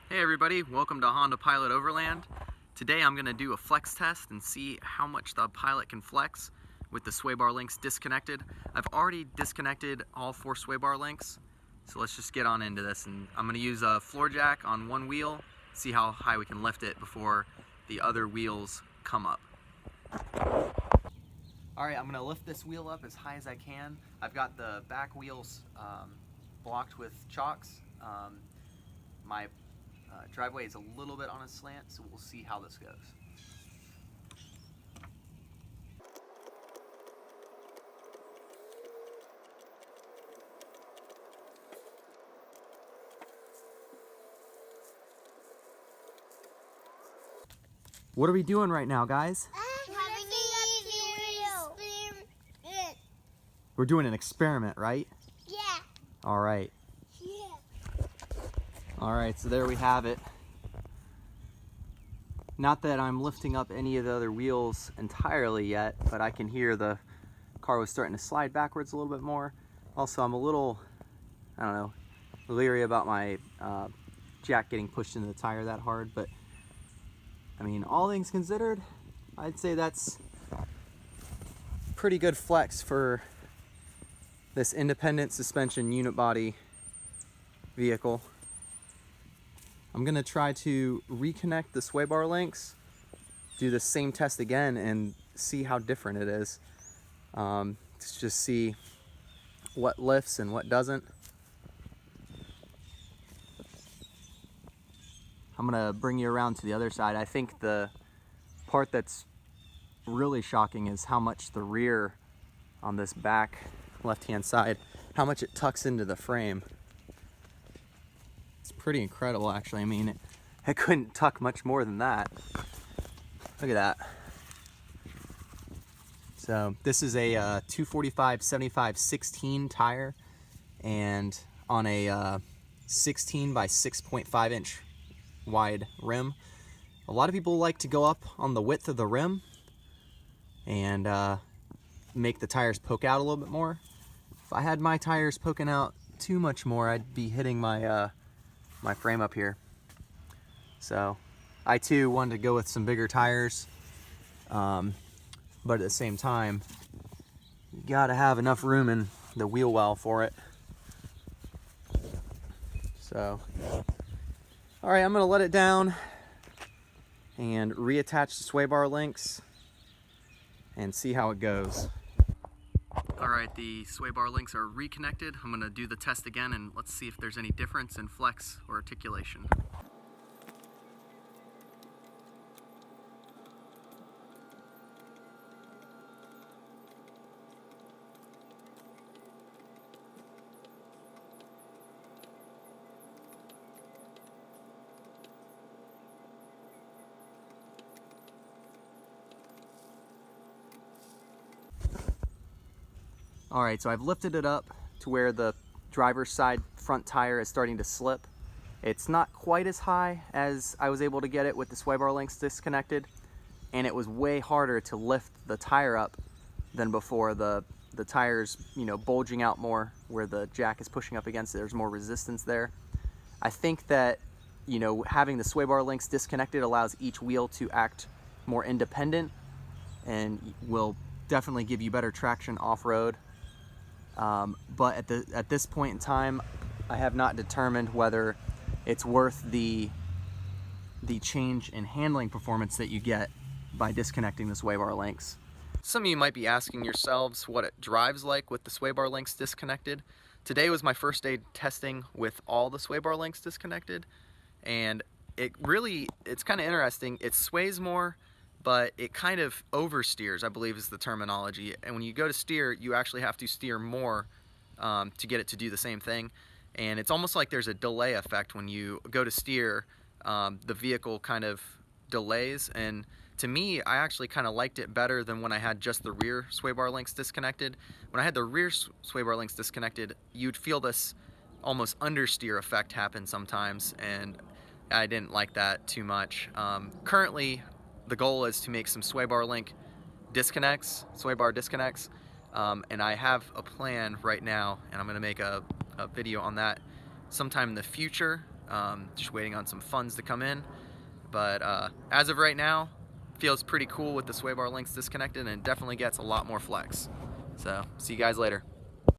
Hey everybody, welcome to Honda Pilot Overland. Today I'm going to do a flex test and see how much the Pilot can flex with the Swaybar links disconnected. I've already disconnected all 4 Swaybar links, so let's just get on into this. And I'm going to use a floor jack on one wheel, see how high we can lift it before the other wheels come up. Alright, I'm going to lift this wheel up as high as I can. I've got the back wheels blocked with chocks. My driveway is a little bit on a slant, so we'll see how this goes. What are we doing right now, guys? We're doing an experiment, right? Yeah. All right. Yeah. All right, so there we have it. Not that I'm lifting up any of the other wheels entirely yet, but I can hear the car was starting to slide backwards a little bit more. Also, I'm a little, I don't know, leery about my jack getting pushed into the tire that hard, but I mean, all things considered, I'd say that's pretty good flex for this independent suspension unit body vehicle. I'm gonna try to reconnect the Swaybar links, do the same test again, and see how different it is. To just see what lifts and what doesn't. I'm gonna bring you around to the other side. I think the part that's really shocking is how much the rear on this back left-hand side, how much it tucks into the frame. It's pretty incredible, actually. I mean, it couldn't tuck much more than that. Look at that. So this is a 245/75/16 tire, and on a 16 by 6.5 inch wide rim. A lot of people like to go up on the width of the rim and make the tires poke out a little bit more. If I had my tires poking out too much more, I'd be hitting my my frame up here. So I too wanted to go with some bigger tires, but at the same time, you gotta have enough room in the wheel well for it. So, all right, I'm gonna let it down and reattach the Swaybar links and see how it goes. All right, the Swaybar links are reconnected. I'm gonna do the test again and let's see if there's any difference in flex or articulation. All right, so I've lifted it up to where the driver's side front tire is starting to slip. It's not quite as high as I was able to get it with the Swaybar links disconnected, and it was way harder to lift the tire up than before. The tire's, you know, bulging out more where the jack is pushing up against it. There's more resistance there. I think that, you know, having the Swaybar links disconnected allows each wheel to act more independent and will definitely give you better traction off-road. But at this point in time, I have not determined whether it's worth the change in handling performance that you get by disconnecting the Swaybar links. Some of you might be asking yourselves what it drives like with the Swaybar links disconnected. Today was my first day testing with all the Swaybar links disconnected, and it's kind of interesting. It sways more, but it kind of oversteers, I believe is the terminology. And when you go to steer, you actually have to steer more to get it to do the same thing. And it's almost like there's a delay effect when you go to steer. The vehicle kind of delays, and to me, I actually kind of liked it better than when I had just the rear Swaybar links disconnected. When I had the rear Swaybar links disconnected, you'd feel this almost understeer effect happen sometimes, and I didn't like that too much. Currently, the goal is to make some Swaybar link disconnects, Swaybar disconnects, and I have a plan right now, and I'm going to make a video on that sometime in the future. Just waiting on some funds to come in. But as of right now, feels pretty cool with the Swaybar links disconnected, and it definitely gets a lot more flex. So see you guys later.